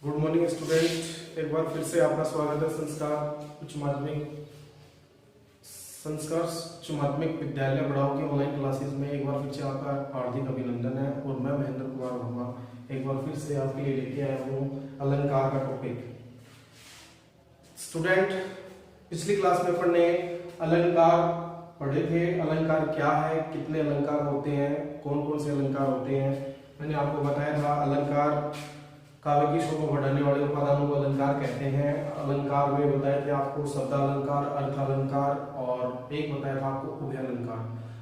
Good morning student, एक बार फिर से आपका स्वागत है संस्कार उच्च माध्यमिक विद्यालय बढ़ाओ की ऑनलाइन क्लासेस में। एक बार फिर से आपका हार्दिक अभिनंदन है और मैं महेंद्र कुमार वर्मा एक बार फिर से आपके लिए लेके आया हूँ अलंकार का टॉपिक। स्टूडेंट, पिछली क्लास में अपन ने अलंकार पढ़े थे। अलंकार क्या है, कितने अलंकार होते हैं, कौन कौन से अलंकार होते हैं। मैंने आपको बताया था अलंकार काव्य की शोभा बढ़ाने वाले उपादानों को अलंकार कहते हैं। अलंकार में बताए थे आपको शब्दालंकार, अर्थालंकार और एक बताया था आपको उभयालंकार।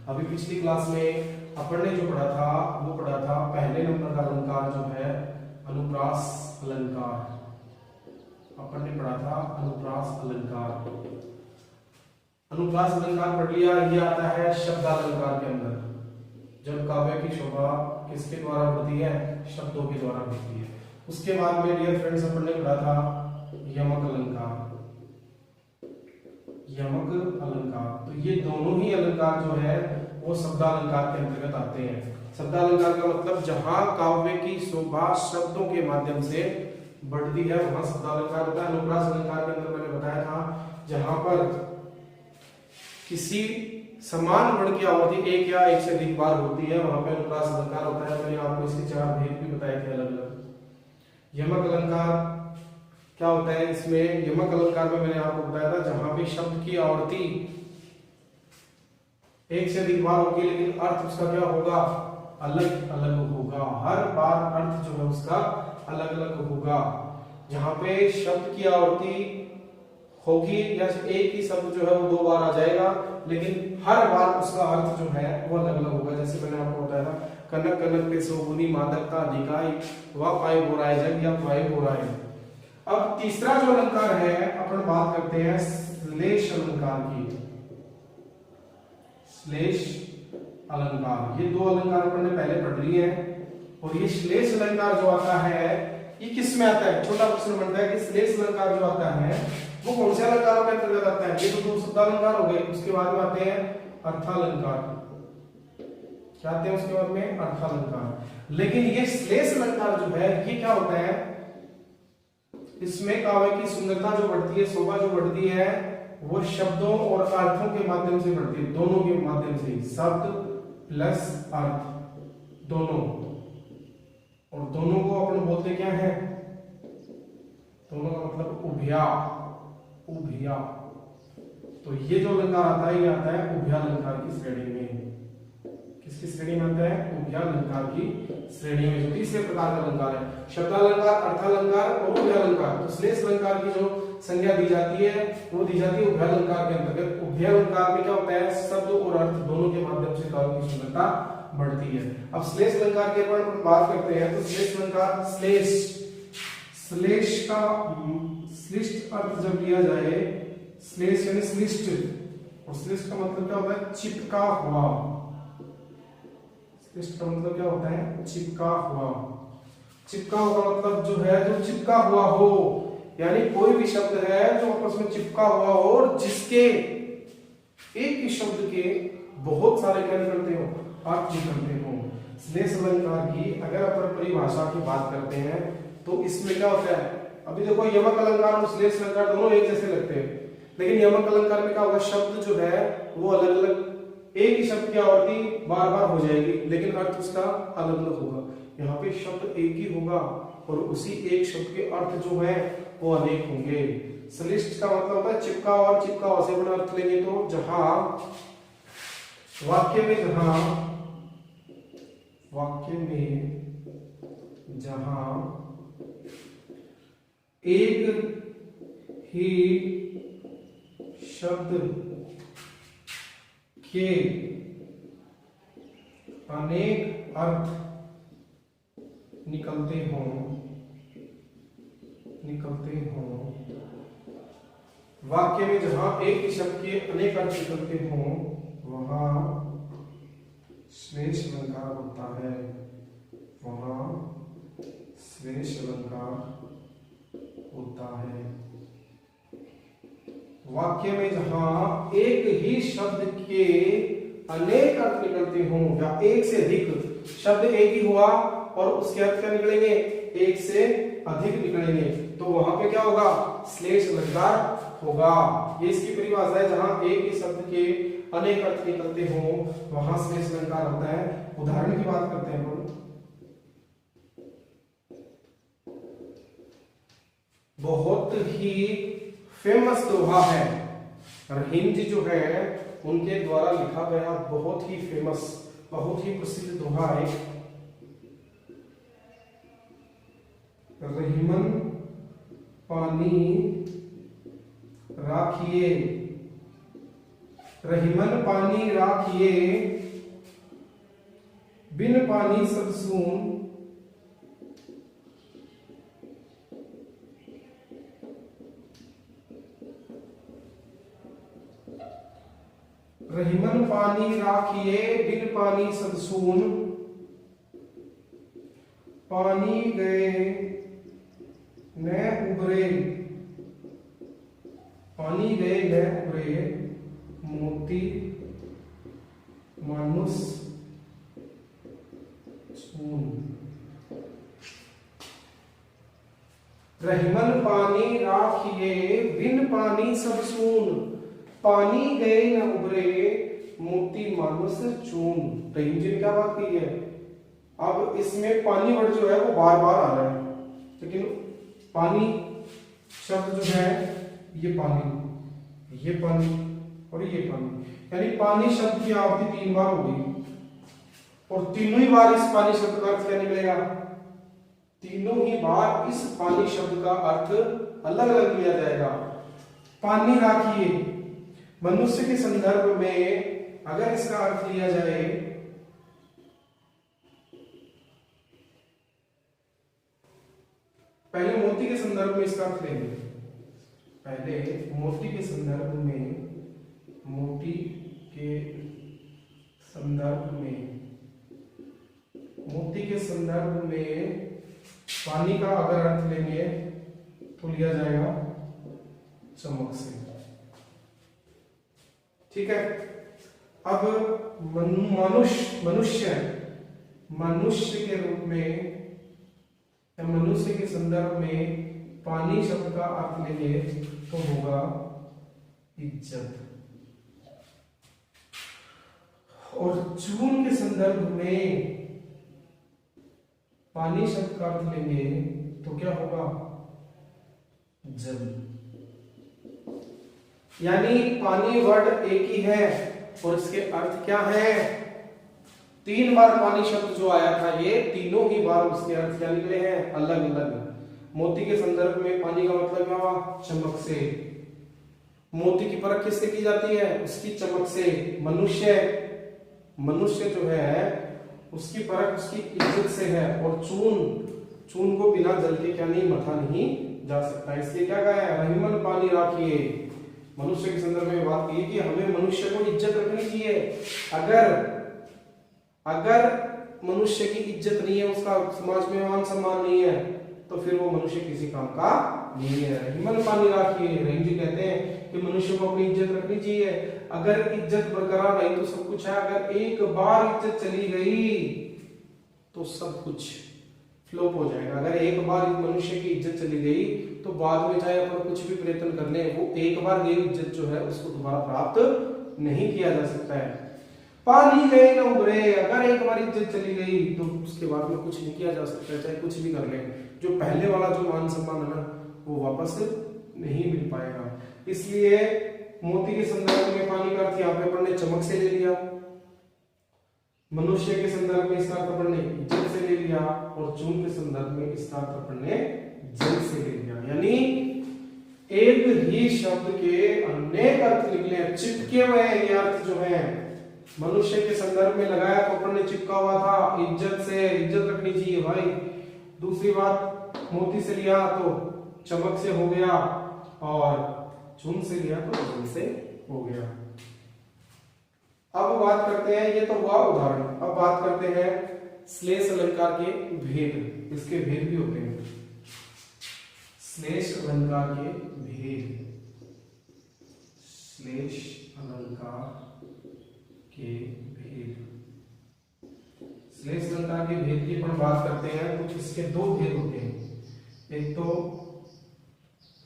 अभी पिछली क्लास में अपन ने जो पढ़ा था वो पढ़ा था पहले नंबर का अलंकार जो है अनुप्रास अलंकार। अपन ने पढ़ा था अनुप्रास अलंकार। अनुप्रास अलंकार पढ़ लिया। ये आता है शब्दालंकार के अंदर, जब काव्य की शोभा किसके द्वारा बढ़ती है, शब्दों के द्वारा बढ़ती है। उसके बाद में डियर फ्रेंड्स अपन ने पढ़ा था यमक अलंकार। यमक अलंकार, तो ये दोनों ही अलंकार जो है वो शब्दालंकार के अंतर्गत आते हैं। शब्दालंकार का मतलब जहां काव्य की शोभा शब्दों के माध्यम से बढ़ती है वहां शब्दालंकार होता है। अनुप्रास अलंकार के अंदर मैंने बताया था जहां पर किसी समान वर्ण की आवृत्ति एक या एक से अधिक बार होती है वहां पे अनुप्रास अलंकार होता है। मैंने आपको इसके चार भेद भी बताए थे अलग अलग। यमक अलंकार क्या होता है, इसमें यमक अलंकार में मैंने आपको बताया था जहां पे शब्द की आवृत्ति एक से अधिक बार होगी लेकिन अर्थ उसका क्या होगा, अलग अलग होगा। हर बार अर्थ जो है उसका अलग अलग होगा। जहां पे शब्द की आवृत्ति होगी या एक ही शब्द जो है वो दो बार आ जाएगा लेकिन हर बार उसका अर्थ जो है वो अलग अलग होगा। जैसे मैंने आपको बताया था कनक कनक पे सोगुनी मादकता अधिकाई व पाई बोराय जग या पाई बोराय। अब तीसरा जो अलंकार है अपन बात करते हैं श्लेष अलंकार की। श्लेष अलंकार, ये दो अलंकार अपन ने पहले पढ़ लिए हैं। और ये श्लेष अलंकार जो आता है ये किस में आता है, छोटा प्रश्न बनता है कि श्लेष अलंकार जो आता है वो कौन से अलंकारों के अंतर्गत आता है। ये तो दो शब्दालंकार हो गए, उसके बाद में आते हैं अर्थालंकार। क्या आते हैं उसके बाद में, अर्थालंकार। लेकिन ये श्लेष अलंकार जो है ये क्या होता है, इसमें काव्य की सुंदरता जो बढ़ती है, शोभा जो बढ़ती है वो शब्दों और अर्थों के माध्यम से बढ़ती है, दोनों के माध्यम से। शब्द प्लस अर्थ दोनों, और दोनों को अपन बोलते क्या है, दोनों का मतलब उभया। उभया, तो ये जो अलंकार आता है ये आता है उभयालंकार की श्रेणी में। किसकी श्रेणी में आता है, उभयालंकार की श्रेणी में। जो तीसरे प्रकार का अलंकार है शब्दालंकार, अर्थालंकार और उभयालंकार। तो श्लेष अलंकार की जो संज्ञा दी जाती है वो दी जाती है उभयालंकार के अंतर्गत। उभयालंकार में क्या होता है, शब्द और अर्थ दोनों के माध्यम से काव्य की सुंदरता बढ़ती है। अब श्लेष अलंकार के ऊपर हम बात करते हैं तो श्लेष अलंकार, श्लेष का श्लिष्ट अर्थ जब लिया जाए, श्लेष यानी श्लिष्ट, और श्लिष्ट का मतलब क्या होता है, चिपका हुआ। श्लिष्ट का मतलब क्या होता है, चिपका हुआ। चिपका हुआ मतलब जो है जो चिपका हुआ हो, यानी कोई भी शब्द है जो आपस में चिपका हुआ हो और जिसके एक ही शब्द के बहुत सारे क्या निकलते हो, अर्थ निकलते हो। श्लेष अलंकार की अगर अपन परिभाषा की बात करते हैं तो इसमें क्या होता है, अभी देखो यमक अलंकार और श्लेष अलंकार दोनों एक जैसे लगते हैं लेकिन यमक अलंकार में क्या होगा, शब्द जो है वो अलग अलग, एक ही शब्द की आवृत्ति बार बार हो जाएगी लेकिन अर्थ उसका अलग अलग होगा। यहाँ पे शब्द एक ही होगा और उसी एक शब्द के अर्थ जो है वो अनेक होंगे। श्लिष्ट का मतलब होता है चिपका, और चिपका हुआ से बड़ा अर्थ लेंगे तो जहां वाक्य में जहां एक ही शब्द के अनेक अर्थ निकलते हों, वाक्य में जहां एक ही शब्द के अनेक अर्थ निकलते हों वहां श्लेष अलंकार होता है। वहां श्लेष अलंकार होता है। वाक्य में जहां एक ही शब्द के अनेक अर्थ निकलते हों या एक से अधिक शब्द एक ही हुआ और उसके अर्थ क्या निकलेंगे, एक से अधिक निकलेंगे तो वहां पे क्या होगा, श्लेष अलंकार होगा। ये इसकी परिभाषा है, जहां एक ही शब्द के अनेक अर्थ निकलते हो वहां श्लेष अलंकार होता है। उदाहरण की बात करते हैं अपन, बहुत ही फेमस दोहा है, रहीम जी जो है उनके द्वारा लिखा गया बहुत ही फेमस, बहुत ही प्रसिद्ध दोहा है, रहीमन पानी राखिए, रहीमन पानी राखिए, बिन पानी सब सून, रहीमन पानी राखिए बिन पानी सब सून, पानी गए न उबरे, पानी गए न उबरे, मोती मानुष सून। रहीमन पानी राखिए बिन पानी सब सून, पानी गए न उबरे, मोती मानुष चून। रहीम जी ने क्या बात की है, अब इसमें पानी वर्ड जो है वो बार बार आ रहा है, लेकिन पानी शब्द जो है ये पानी, ये पानी और ये पानी, यानी पानी शब्द की आवृत्ति 3 बार होगी और तीनों ही बार इस पानी शब्द का अर्थ क्या निकलेगा, तीनों ही बार इस पानी शब्द का अर्थ अलग अलग लिया जाएगा। पानी राखिए, मनुष्य के संदर्भ में अगर इसका अर्थ लिया जाए, पहले मोती के संदर्भ में इसका अर्थ लेंगे, पहले मोती के संदर्भ में, मोती के संदर्भ में, मोती के संदर्भ में पानी का अगर अर्थ लेंगे तो लिया जाएगा चमक से। ठीक है, अब मनुष्य मनुष्य के रूप में, मनुष्य के संदर्भ में पानी शब्द का अर्थ लेंगे तो होगा इज्जत, और चून के संदर्भ में पानी शब्द का अर्थ लेंगे तो क्या होगा, जल। यानी पानी वर्ड एक ही है और इसके अर्थ क्या है, 3 बार पानी शब्द जो आया था ये तीनों ही बार उसके अर्थ क्या निकले हैं, अलग अलग। मोती के संदर्भ में पानी का मतलब क्या हुआ, चमक से। मोती की परख किससे की जाती है, उसकी चमक से। मनुष्य जो है उसकी परख उसकी इज्जत से है, और चून को बिना जल के क्या नहीं, मथा नहीं जा सकता। इसलिए क्या कहा है, रहीमन पानी राखिए, मनुष्य के संदर्भ में बात की कि हमें मनुष्य को इज्जत रखनी चाहिए। अगर मनुष्य की इज्जत नहीं है, उसका समाज में मान सम्मान नहीं है, तो फिर वो मनुष्य किसी काम का नहीं है। रहीमन पानी राखिए, रहीम जी कहते हैं कि मनुष्य को अपनी इज्जत रखनी चाहिए। अगर इज्जत बरकरार रही तो सब कुछ है, अगर एक बार इज्जत चली गई तो सब कुछ फ्लॉप हो जाएगा। अगर एक बार मनुष्य की इज्जत चली गई तो बाद में चाहे अपन कुछ भी प्रयत्न कर ले, वो एक बार गई इज्जत जो है उसको दोबारा प्राप्त नहीं किया जा सकता है। पानी गए न उबरे, अगर एक बार इज्जत चली गई तो उसके बाद में कुछ नहीं किया जा सकता है, चाहे कुछ भी कर ले। जो पहले वाला जो मान सम्मान है ना, वो वापस नहीं मिल पाएगा। इसलिए मोती के संदर्भ में पानी का अर्थ यहाँ पे अपन ने चमक से ले लिया, मनुष्य के संदर्भ में इसका अर्थ अपन ने इज्जत से ले लिया, और चून के संदर्भ में इसका अर्थ अपन ने जल से ले लिया। यानी एक ही शब्द के अनेक अर्थ निकले, चिपके हुए हैं ये अर्थ जो है। मनुष्य के संदर्भ में लगाया तो अपन ने चिपका हुआ था इज्जत से, इज्जत रखनी चाहिए भाई। दूसरी बात, मोती से लिया तो चमक से हो गया, और चून से लिया तो जल से हो गया। अब बात करते हैं, ये तो हुआ उदाहरण, अब बात करते हैं श्लेष अलंकार के भेद। इसके भेद भी होते हैं, श्लेष अलंकार के भेद, श्लेष अलंकार के भेद। श्लेष अलंकार के भेद की अपन बात करते हैं, कुछ इसके 2 भेद होते हैं। एक तो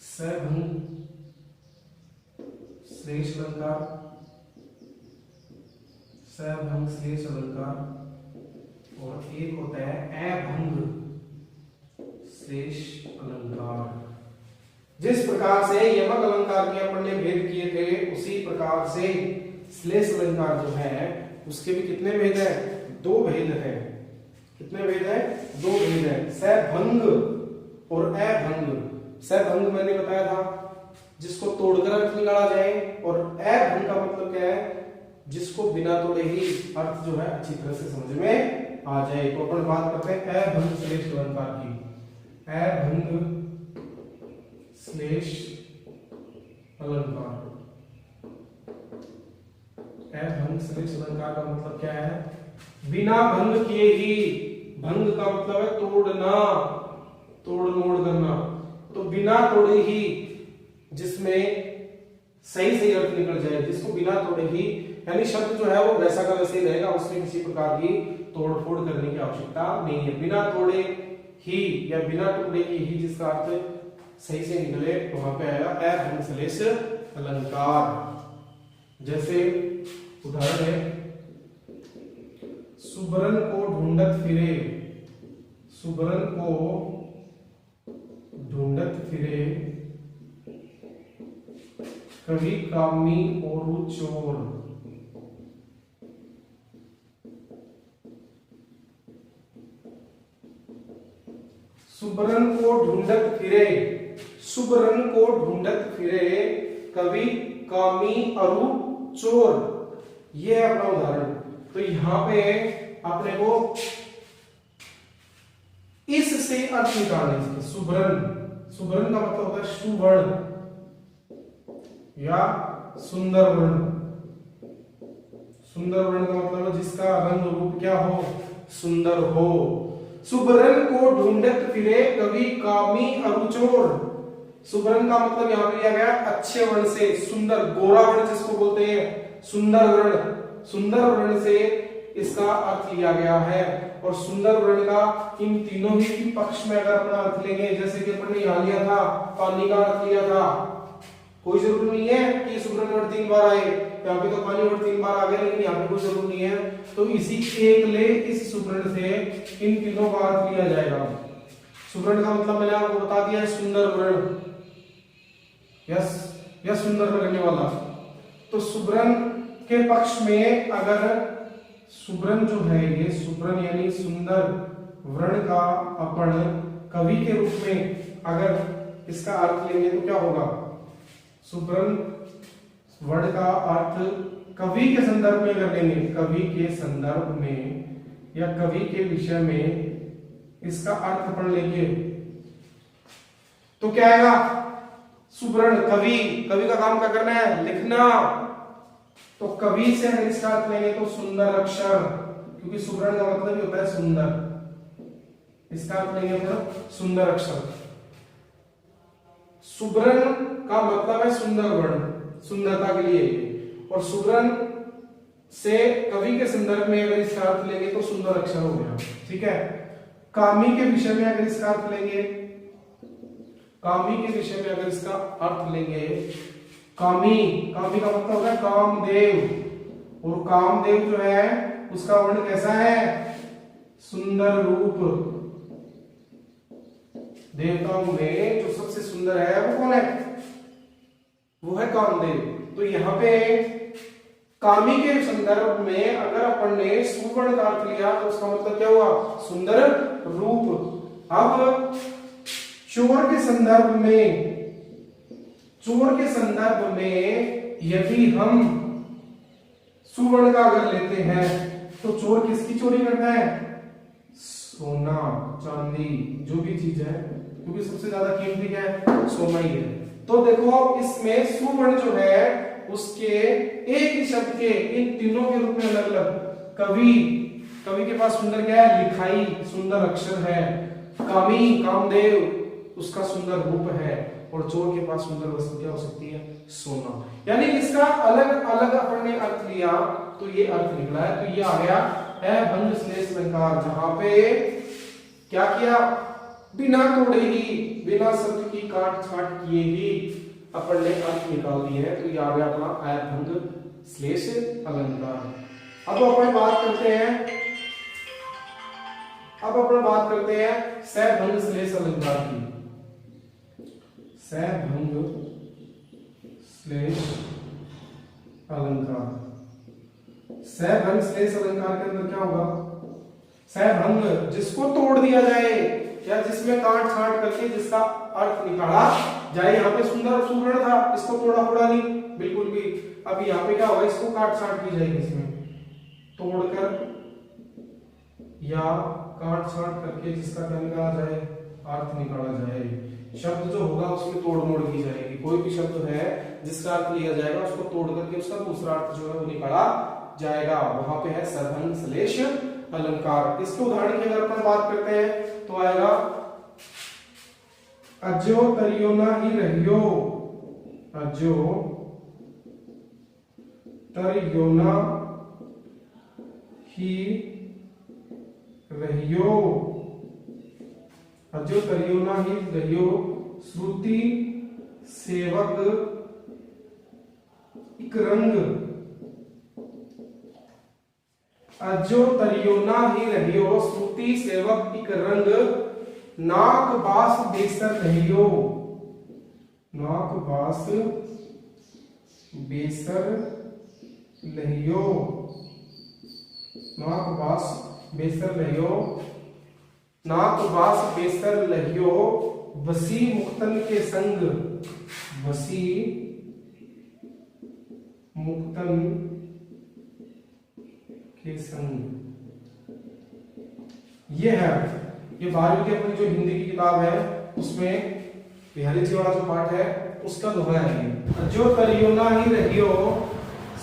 सभंग श्लेष अलंकार, सभंग श्लेष अलंकार, और एक होता है अभंग श्लेष अलंकार। जिस प्रकार से यमक अलंकार के अपन ने भेद किए थे, उसी प्रकार से श्लेष अलंकार जो है उसके भी कितने भेद हैं? दो भेद हैं। कितने भेद हैं? दो भेद हैं, सभंग और अभंग। सभंग मैंने बताया था जिसको तोड़कर अर्थ निकाला जाए, और अभंग का मतलब क्या है? जिसको बिना तोड़े ही अर्थ जो है अच्छी तरह से समझ में आ जाए। तो अपन बात करते हैं अभंग श्लेष अलंकार की। अभंग श्लेष अलंकार, अभंग श्लेष अलंकार का मतलब क्या है? बिना भंग किए ही, भंग का मतलब है तोड़ना, तोड़ मोड़ करना, तो बिना तोड़े ही, जिसमें सही सही अर्थ निकल जाए, जिसको बिना तोड़े ही, यानी शब्द जो है वो वैसा का वैसे ही रहेगा, उसमें किसी प्रकार की तोड़ फोड़ करने की आवश्यकता नहीं है। बिना तोड़े ही या बिना टुकड़े की ही जिसका अर्थ सही से निकले तो वहां पे आएगा अभंग श्लेष अलंकार। जैसे उदाहरण है, सुबरन को ढूंढत फिरे, सुबरन को ढूंढत फिरे कभी कामी और चोर। सुबरन को ढूंढत फिरे, सुबरन को ढूंढत फिरे कभी कामी अरु चोर, ये है अपना उदाहरण। तो यहां पे आपने को इससे अर्थ निकालना है। सुबरन, सुबरन का मतलब होता है सुवर्ण या सुंदर वर्ण। सुंदर वर्ण का मतलब है जिसका रंग रूप क्या हो? सुंदर हो। सुबरन को ढूंढत फिरे कभी कामी अरु चोर। सुबरन का मतलब यहां पे लिया गया अच्छे वर्ण से, सुंदर, गोरा वर्ण जिसको बोलते हैं सुंदर वर्ण, सुंदर वर्ण से इसका अर्थ लिया गया है। और सुंदर वर्ण का इन तीनों ही पक्ष में अगर अपना अर्थ लेंगे, जैसे कि अपन ने यहां लिया था पानी का अर्थ लिया था, कोई जरूरत नहीं है कि सुबरन वर्ड 3 बार आए, यहाँ पे तो पानी वर्ड 3 बार आ गया, लेकिन यहाँ पे कोई जरूरत नहीं है। तो इसी एक ले इस सुबरन से इन तीनों का अर्थ लिया जाएगा। सुबरन का मतलब मैंने आपको बता दिया है सुंदर वर्ण, यस, या सुंदर लगने वाला। तो सुबरन के पक्ष में अगर सुबरन जो है, ये सुबरन यानी सुंदर वर्ण का अपन कवि के रूप में अगर इसका अर्थ लेंगे तो क्या होगा? सुबरन वर्ण का अर्थ कवि के संदर्भ में अगर लेंगे, कवि के संदर्भ में या कवि के विषय में इसका अर्थ अपन लेंगे तो क्या आएगा? सुबरन कवि, कवि का काम क्या करना है? लिखना। तो कवि से अगर इसका अर्थ लेंगे तो सुंदर अक्षर, क्योंकि सुबरन का मतलब ही होता है सुंदर, इसका अर्थ लेंगे मतलब सुंदर अक्षर। सुबरन का मतलब है सुंदर वर्ण, सुंदरता के लिए, और सुबरन से कवि के संदर्भ में अगर इसका अर्थ लेंगे तो सुंदर अक्षर हो गया। ठीक है। कामी के विषय में अगर इसका अर्थ लेंगे, कामी के विषय में अगर इसका अर्थ लेंगे, कामी, कामी का मतलब होता है कामदेव, और कामदेव जो है उसका वर्ण कैसा है? सुंदर रूप। देवताओं में जो सबसे सुंदर है वो कौन है? वो है कामदेव। तो यहाँ पे कामी के संदर्भ में अगर अपन ने सुवर्ण का अर्थ लिया तो उसका मतलब क्या हुआ? सुंदर रूप। अब चोर के संदर्भ में, चोर के संदर्भ में यदि हम सुवर्ण का अगर लेते हैं तो चोर किसकी चोरी करता है? सोना, चांदी, जो भी चीज है, क्योंकि सबसे ज्यादा कीमती क्या है? सोना ही है। तो देखो इसमें सुवर्ण जो है उसके एक ही शब्द के इन तीनों के रूप में अलग अलग। कवि, कवि के पास सुंदर क्या है? लिखाई, सुंदर अक्षर है। कामी, कामदेव, उसका सुंदर रूप है। और चोर के पास सुंदर वस्तु क्या हो सकती है? सोना। यानी इसका अलग अलग अपन ने अर्थ लिया तो ये अर्थ निकला है। तो ये आ गया अभंग श्लेष अलंकार, जहां पे क्या किया? बिना तोड़े ही बिना शब्द की काट छाट किए ही अपन ने अर्थ निकाल दिए हैं। तो ये आ गया अपना आयतभंग श्लेष अलंकार। अब अपन बात करते हैं सैभंग श्लेष अलंकार की। सैभंग श्लेष अलंकार, सैभंग श्लेष अलंकार के अंदर क्या होगा? सैभंग जिसको तोड़ दिया जाए या जिसमें काट छाट करके जिसका अर्थ निकाला जाए। यहाँ पे सुंदर सुवर्ण था, इसको तोड़ा फोड़ा नहीं बिल्कुल भी। अब यहाँ पे क्या होगा? इसको काट छाट की जाएगी, इसमें तोड़कर या काट छाट करके जिसका क्या निकाला जाए? अर्थ निकाला जाए। शब्द जो होगा उसमें तोड़ मोड़ की जाएगी। कोई भी शब्द है जिसका अर्थ लिया जाएगा उसको तोड़ करके उसका दूसरा अर्थ जो है वो निकाला जाएगा। वहां पे है सैभंग श्लेष अलंकार। इसके उदाहरण की अगर अपन बात करते हैं तो आएगा अजो तरियो ना ही रहियो, अजो तरियो ना ही रहियो, अजो तरियो ना ही रहियो श्रुति सेवक इक रंग, अजो तरियो ना ही रहियो श्रुति सेवक इक रंग, नाक बास बेसर रहियो, नाक बास बेसर लहियो, नाक बास बेसर लहियो, नाक बास बेसर लहियो, वसी मुक्तन के संग, वसी मुक्तन के संग। ये है, ये 12वीं की अपनी जो हिंदी की किताब है उसमें बिहारी जी वाला जो पाठ है उसका दोहा है ये। जो करियो ना ही रहियो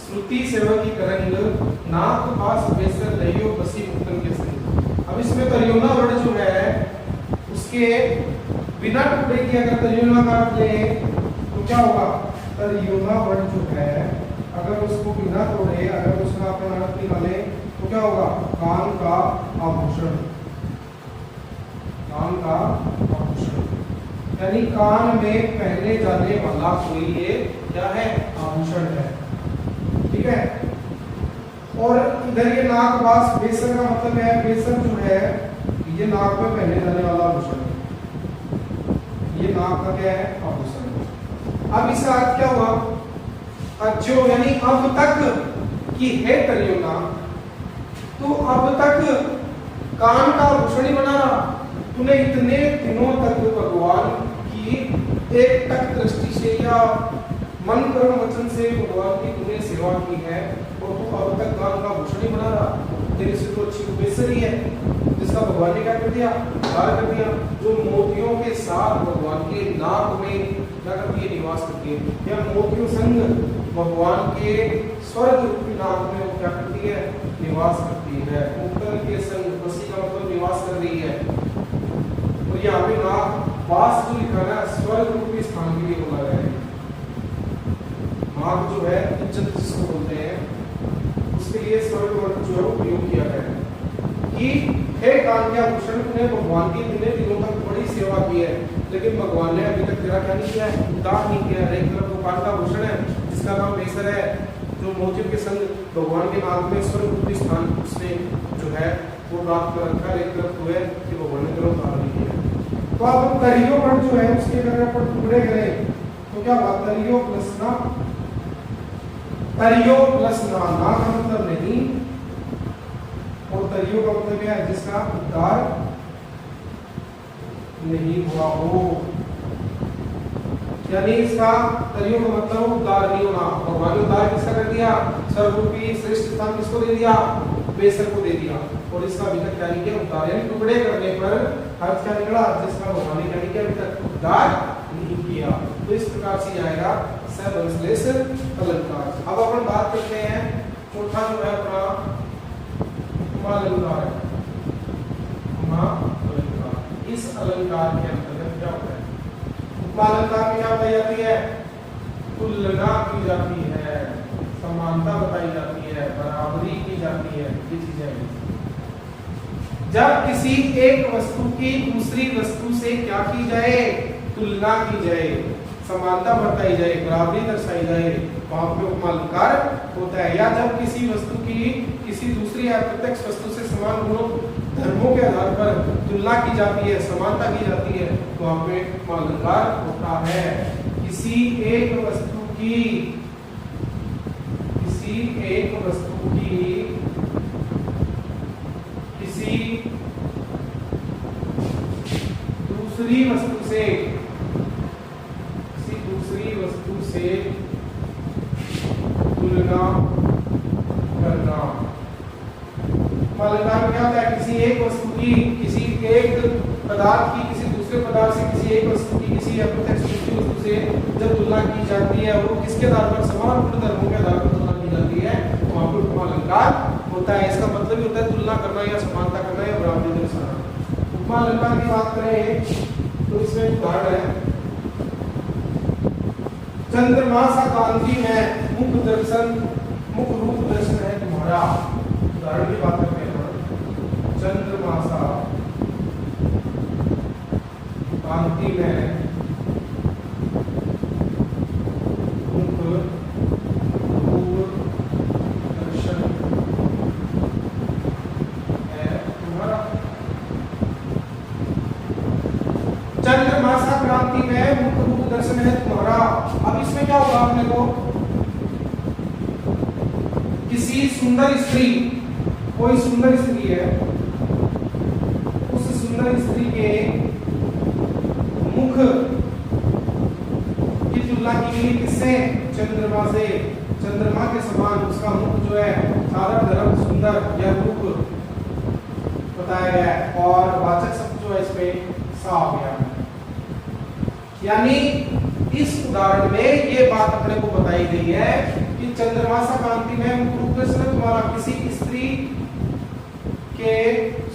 श्रुति सेवक की करंग, नाक पास बेसर रहियो बसी मुक्तन के संग। अब इसमें तरियोना वर्ड जो है उसके बिना टुकड़े की अगर तरियोना का अर्थ लें तो क्या होगा? तरियोना वर्ड जो है अगर उसको बिना तोड़े अगर उसका अपना अर्थ निकाले तो क्या होगा? कान का आभूषण, कान का आभूषण, यानी कान में पहने जाने वाला कोई ये क्या है? आभूषण है। ठीक है। और इधर ये नाक बास बेसर का मतलब है, बेसर जो है ये नाक में पहने जाने वाला आभूषण है, ये नाक का क्या है? आभूषण। अब इसका अर्थ क्या हुआ? अज्जो यानी अब तक की है तरियोना, तो अब तक कान का आभूषण ही बना रहा। तूने इतने दिनों तक भगवान की एक टक दृष्टि से या मन कर्म वचन से भगवान की तूने सेवा की है और तू अब तक कान का आभूषण ही बना रहा। तेरे से तो अच्छी बेसर ही है जिसका भगवान ने क्या कर दिया? धार कर दिया, जो मोतियों के साथ भगवान के नाक में क्या करती है? निवास करती है। या मोतियों संग भगवान के स्वर्ग रूपी नाक में वो क्या करती है? निवास करती है। मुक्तन के संग, बसी का मतलब निवास कर रही है। और यहाँ पे नाक वास जो लिखा है स्वर्ग रूपी स्थान के लिए बोला गया है। नाक जो है इज्जत जिसको बोलते हैं उसके लिए स्वर्ग वर्ड जो है उपयोग किया गया है कि हे कान के आभूषण, तूने भगवान की इतने दिनों तक बड़ी सेवा की है लेकिन भगवान ने अभी तक तेरा क्या नहीं किया है? उद्धार नहीं किया है। एक तरफ वो कान का आभूषण है जिसका नाम बेसर है, जो मोतियों के संग भगवान के नाक में स्वर्ग रूपी स्थान उसने जो है वो प्राप्त कर रखा है। एक तरफ तो है कि भगवान ने तेरा उद्धार नहीं किया। तो अब तरियो वर्ड जो है उसके अगर अपन टुकड़े करें तो क्या बात? तरियो प्लस ना, तरियो प्लस ना, ना का मतलब नहीं और तरियो का मतलब क्या है? जिसका उद्धार नहीं हुआ हो, यानी इसका तरियो का मतलब उद्धार नहीं होना। भगवान ने उद्धार किसका कर दिया? सर्वरूपी श्रेष्ठ स्थान किसको दे दिया? बेसर को दे दिया। और इसका अभी तक क्या नहीं किया? उद्धार। यानी टुकड़े करने पर अर्थ क्या निकला? जिसका भगवान ने क्या नहीं किया? अभी तक उद्धार नहीं किया। तो इस प्रकार से आएगा सैभंग श्लेष अलंकार। अब अपन बात करते हैं चौथा जो है अपना उपमालंकार। इस अलंकार के अंतर्गत क्या होता है? उपमालंकार में क्या बताई जाती है? तुलना की जाती है, समानता बताई जाती है, बराबरी की जाती है। ये चीजें जब किसी एक वस्तु की दूसरी वस्तु से क्या की जाए? तुलना की जाए, समानता बताई जाए, बराबरी दर्शाई जाए, वहां पे उपमा अलंकार होता है। या जब किसी वस्तु की किसी दूसरी अप्रत्यक्ष वस्तु से समान गुणों धर्मों के आधार पर तुलना की जाती है, समानता की जाती है, तो वहां पे उपमा अलंकार होता है। किसी एक वस्तु की किसी दूसरी वस्तु से तुलना करना। अलंकार में क्या होता है? किसी एक वस्तु की किसी एक पदार्थ की किसी दूसरे पदार्थ से, किसी एक वस्तु की किसी अप्रत्यक्ष दूसरी वस्तु से जब तुलना की जाती है, वो किसके आधार पर? समान गुण धर्मों के आधार पर तुलना की जाती है, तो वहां पर उपमा अलंकार होता है। इसका मतलब ही होता है तुलना करना या समानता करना या बराबरी दर्शाना। उपमा अलंकार की बात करें तो इसमें एक उदाहरण है, चंद्रमा सा कांति में मुख रूप दर्शन है तुम्हारा। उदाहरण की बात करते हैं, चंद्रमा सा कांति में मुख रूप दर्शन है तुम्हारा। चंद्रमा सा क्रांति में मुख रूप दर्शन है तुम्हारा। अब इसमें क्या होगा? अपने को किसी सुंदर स्त्री, कोई सुंदर स्त्री है, उस सुंदर स्त्री के मुख की तुलना की गई किससे? चंद्रमा से। चंद्रमा के समान उसका मुख जो है साधारण धर्म सुंदर या रूप बताया गया है, और वाचक शब्द जो है इसमें सा हो गया है। यानी इस उदाहरण में ये बात अपने को बताई गई है कि चंद्रमा सा कांति में मुख रूप दर्शन तुम्हारा, किसी स्त्री के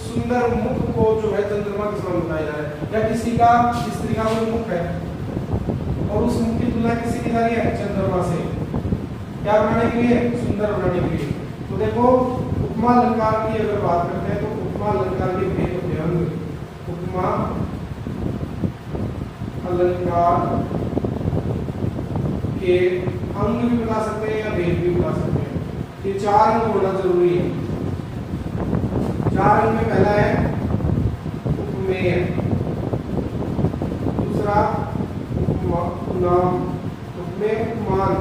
सुंदर मुख को जो है चंद्रमा के समान बताया जा रहा है, या किसी का स्त्री का कोई मुख है और उस मुख की तुलना किसी की जा रही है? चंद्रमा से। क्या बनाने के लिए? सुंदर बनाने के लिए। तो देखो उपमा अलंकार की अगर बात करते हैं तो उपमा अलंकार के भेद होते हैं। उपमा अलंकार के अंग भी बता सकते हैं या भेद भी बता सकते हैं। ये 4 अंग होना जरूरी है। 4 अंग में पहला है उपमेय, दूसरा उपनाम, उपमेय उपमान,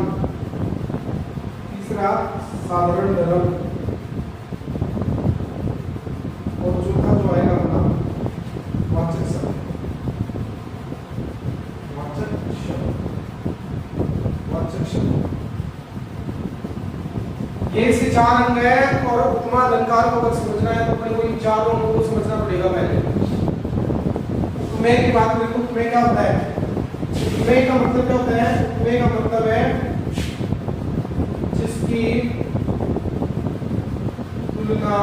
तीसरा साधारण धर्म, और चौथा जो आएगा अपना वाचक शब्द। ये इसके 4 अंग है, और उपमा अलंकार को अगर समझना है तो अपने को इन 4 अंगों को समझना पड़ेगा पहले। उपमेय की बात करें तो उपमेय क्या होता है? उपमेय का मतलब क्या होता है? उपमेय का मतलब है जिसकी तुलना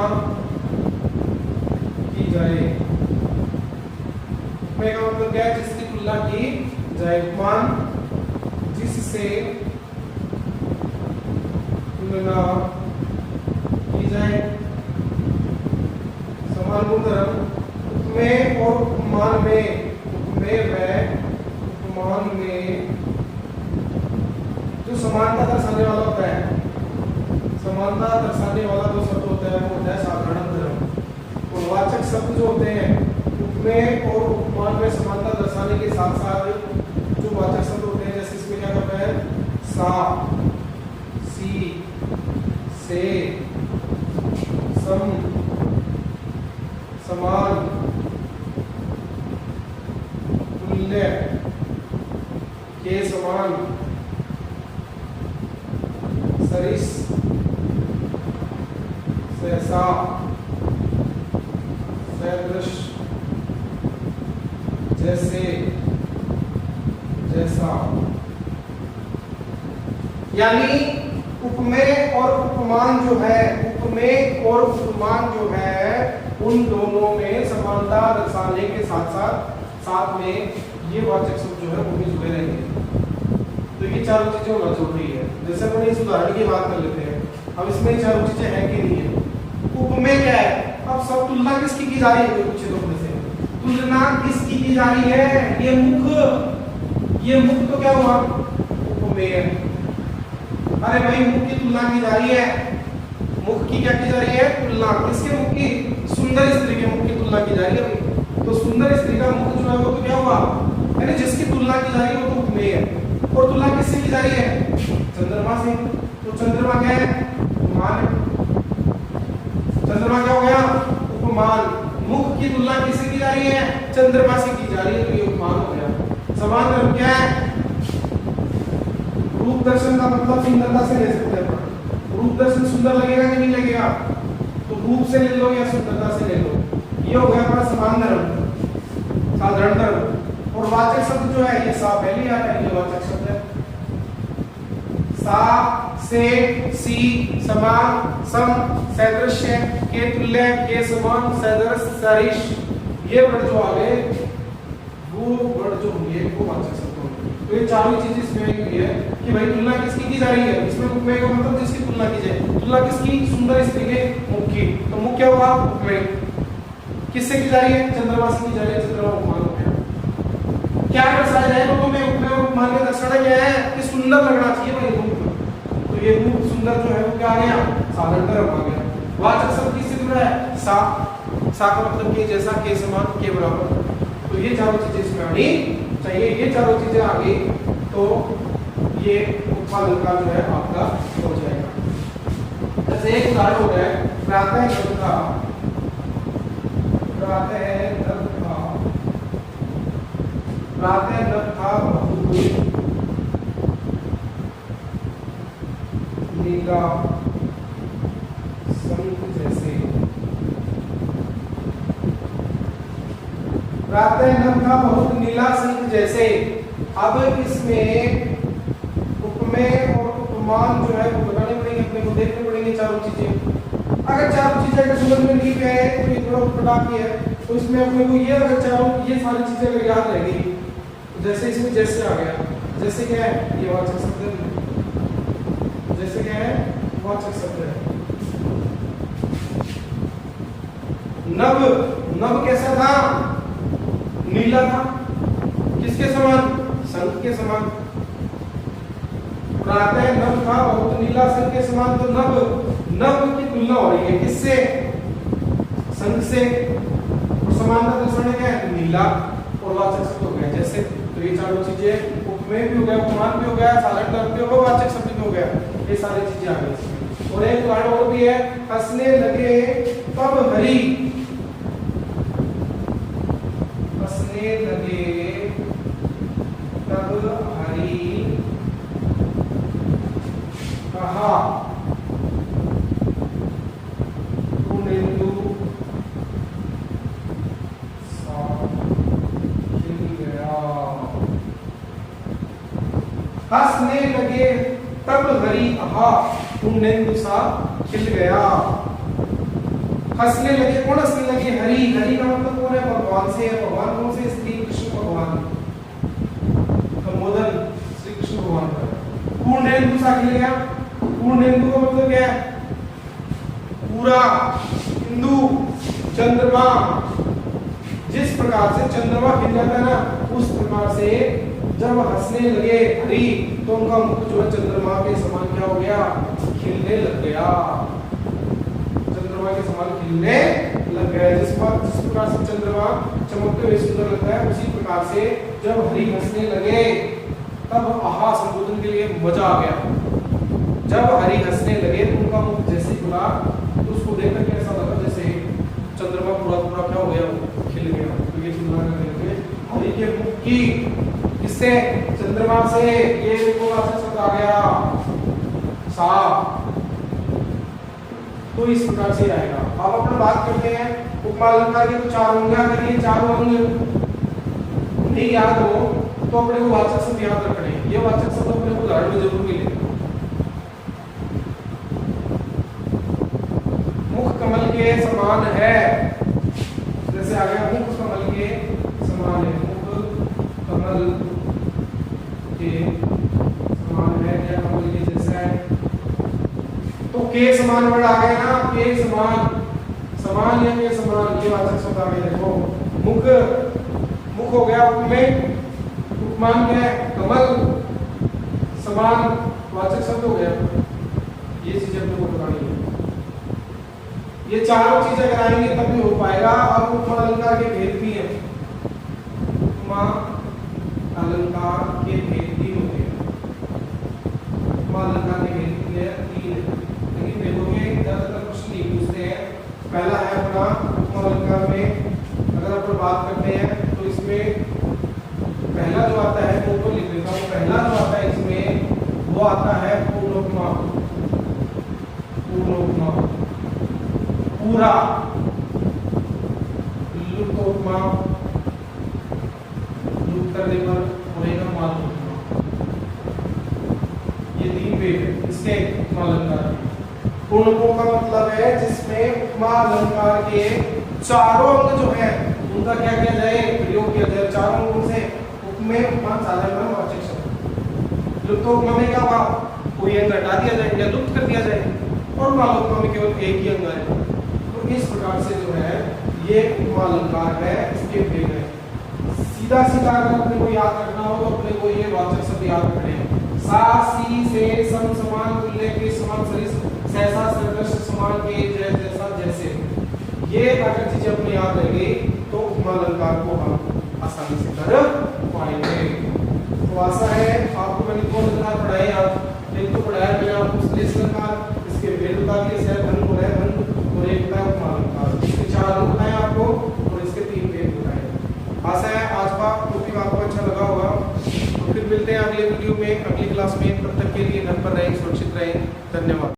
की जाए। उपमेय का मतलब क्या है? जिसकी तुलना की जाए। उपमान जिससे तुलना की जाए, समान गुण धर्म। उपमेय और उपमान में, उपमेय व उपमान में जो समानता दर्शाने वाला होता है, समानता दर्शाने वाला जो शब्द होता है वो होता है साधारण धर्म। और वाचक शब्द जो होते हैं उपमेय और उपमान में समानता दर्शाने के साथ साथ जो वाचक शब्द होते हैं, जैसे इसमें क्या करता है? सा, सी, से, सम, समान, तुल्य, के समान, सरिस, सहसा, सदृश, जैसे, जैसा। यानी उपमेय और उपमान जो है, उपमेय और उपमान जो है, उन दोनों में समानता दर्शाने के साथ में ये वाचक शब्द जो है वो भी जुड़े रहेंगे। तो ये चारों चीजें होना जरूरी है। जैसे अपन इस उदाहरण की बात कर लेते हैं, अब इसमें चारों चीजें हैं कि नहीं है। उपमेय क्या है? अब सब तुलना किसकी की जा रही है? पूछे तो अपने से तुलना किसकी की जा रही है? ये मुख ये मुख तो क्या हुआ, उपमेय। अरे भाई मुख की तुलना की जा रही है, मुख की क्या की जा रही है, तुलना। किसके मुख की, सुंदर स्त्री के मुख की तुलना की जा रही है भाई। तो सुंदर स्त्री का मुख जो है वो तो क्या हुआ, यानी जिसकी तुलना की जा रही है वो तो उपमेय है। और तुलना किससे की जा रही है, चंद्रमा से। तो चंद्रमा क्या है, उपमान। चंद्रमा क्या हो गया, उपमान। मुख की तुलना किससे की जा रही है, चंद्रमा से की जा रही है, तो ये उपमान हो गया। समान धर्म क्या है, रूप दर्शन का मतलब सुंदरता से ले सकते हैं। रूप दर्शन सुंदर लगेगा कि नहीं लगेगा, तो रूप से ले लो या सुंदरता से ले लो। ये हो गया हमारा समान धर्म, साधारण धर्म। और वाचक शब्द जो है ये सा पहले आता है, ये वाचक शब्द है। सा, से, सी, समान, सम, सदृश्य, के तुल्य, के समान, सदृश, सरिश, ये वर्ड जो आ गए वो वर्ड जो होंगे वो वाचक शब्द होंगे। तो ये चारों चीजें इसमें हुई है कि भाई तुलना किसकी की जा रही है, इसमें उपमेय का मतलब जिसकी तुलना की जाए। तुलना किसकी, सुंदर स्त्री के मुख की। तो मुख क्या हुआ, उपमेय। किससे की जा रही है, चंद्रमा से की जा रही है, चंद्रमा उपमान हो गया। क्या दर्शाया जाए तो मैं उपमेय और उपमान में दर्शाना क्या है कि सुंदर लगना चाहिए भाई रूप। तो ये रूप सुंदर जो है वो क्या आ गया, साधारण धर्म आ गया। वाचक शब्द किससे जुड़ा है, सा। सा का मतलब के जैसा, के समान, के बराबर। तो ये चारों चीजें इसमें आनी चाहिए। ये चारों चीजें आ गई तो ये उपमालंकार जो है आपका हो जाएगा। जैसे एक उदाहरण हो गया प्रातः नभका, प्रातः नभका, प्रातः नभका बहुत नीला शंख जैसे। प्रातः नभका बहुत नीला शंख जैसे। अब इसमें उपमेय और उपमान जो है वो लगाने पड़ेंगे, अपने को देखने पड़ेंगे चारों चीजें। अगर चारों चीजें अगर समझ में नहीं आए तो ये थोड़ा पटाखी है, तो इसमें अपने को ये अगर चारों ये सारी चीजें अगर याद रहेगी, तो जैसे इसमें जैसे आ गया, जैसे क्या है ये वाचक शब्द है, जैसे क्या है वाचक शब्द है। नभ, नभ कैसा था, नीला था, किसके समान, शंख के समान। प्रातः नभ था बहुत नीला शंख के समान। तो नभ, नभ की तुलना हो रही है किससे, शंख से। और समानता दर्शाने क्या है, नीला। और वाचक शब्द हो गया जैसे। तो ये चारों चीजें उपमेय भी हो गया, उपमान भी हो गया, साधारण धर्म भी हो गया, वाचक शब्द भी हो गया। ये सारी चीजें आ गई। और एक उदाहरण और भी है, हंसने लगे तब हरी, हंसने लगे तब हरी कहा पूर्णेन्दु सा खिल गया। हंसने लगे तब हरी कहा पूर्णेन्दु सा खिल गया। हंसने लगे, कौन हंसने लगे, हरि। हरि का मतलब कौन है, भगवान से है। भगवान कौन से, श्री कृष्ण भगवान, संबोधन श्री कृष्ण भगवान का। पूर्णेन्दु सा खिल गया, पूर्णेन्दु का मतलब क्या है, पूरा इंदु, चंद्रमा। जिस प्रकार से चंद्रमा खिल जाता है ना, उस प्रकार से जब हंसने लगे हरि तो उनका मुख जो है चंद्रमा के समान क्या हो गया, खिलने लग गया। चंद्रमा के समान खिलने लग गया। जिस प्रकार से चंद्रमा चमकते हुए सुंदर लगता है, उसी प्रकार से जब हरि हंसने लगे तब आहा संबोधन के लिए मजा आ गया। जब हरि हंसने लगे तो उनका मुख जैसे खुला, तो उसको देख करके ऐसा लगा जैसे चंद्रमा पूरा पूरा क्या हो गया, खिल गया। तो ये तुलना करके हरि के मुख की किससे, चंद्रमा से। ये देखो वाचक शब्द आ गया सा। तो इस प्रकार से आएगा। अब अपन बात करते हैं उपमा अलंकार के। तो चार होंगे, अगर ये चारों अंग नहीं याद हो तो अपने को वाचक शब्द याद रखने। ये वाचक शब्द अपने को उदाहरण में जरूर मिले। मुख कमल के समान है, जैसे आ गया मुख कमल के समान है। मुख कमल के समान है या कमल के जैसा है। तो के समान वर्ड आ गया ना, के समान, समान या के समान, ये वाचक शब्द आ गया। देखो मुख, मुख हो गया उपमेय, उपमान क्या है? कमल, समान, वाचक शब्द हो गया। ये चीजें अपने को बतानी है। ये चारों चीजें अगर आएंगी तब भी हो पाएगा। अब उपमा अलंकार के भेद भी हैं। उपमा अलंकार के भेद भी होते हैं। उपमा अलंकार के भेद भी है 3 है, लेकिन भेदों के ज्यादातर प्रश्न नहीं पूछते हैं। पहला है अपना उपमा अलंकार में अगर अपन बात करते हैं तो इसमें पहला जो आता है वो तो लिख लेता हूँ। पहला जो आता है इसमें वो आता है पूर्णोपमा। पूर्णोपमा, पूरा, लुप्तोपमा, लुप्त करने पर होएगा मालूपमा। ये 3 भेद है इसके उपमा अलंकार के। पूर्णोपमा का मतलब है जिसमें उपमा अलंकार के चारों अंग जो है उनका क्या किया जाए? प्रयोग किया जाए। चारों अंगों से उपमेय, उपमान, साधारण, वाचक शब्द। लुप्तोपमा में क्या हुआ? कोई अंग हटा दिया जाए या लुप्त कर दिया जाए, और मालूपमा में केवल एक ही अंग है। तो इस प्रकार से जो है ये उपमा अलंकार है, इसके भेद है। सीधा सीधा अगर अपने को याद रखना हो तो अपने को ये वाचक शब्द याद रखने। सा, सी, से, सम, समान, तुल्य के, समान, सरिस, सहसा, सदृश, समान के, जैसा, जैसे। ये अगर चीजें अपने याद रहेंगी तो उपमा अलंकार को हम आसानी से कर पाएंगे। तो आशा है आपको मैंने 2 अलंकार पढ़ाए। आप एक तो पढ़ाया मैंने आपको श्लेष अलंकार, इसके भेद बता दिए,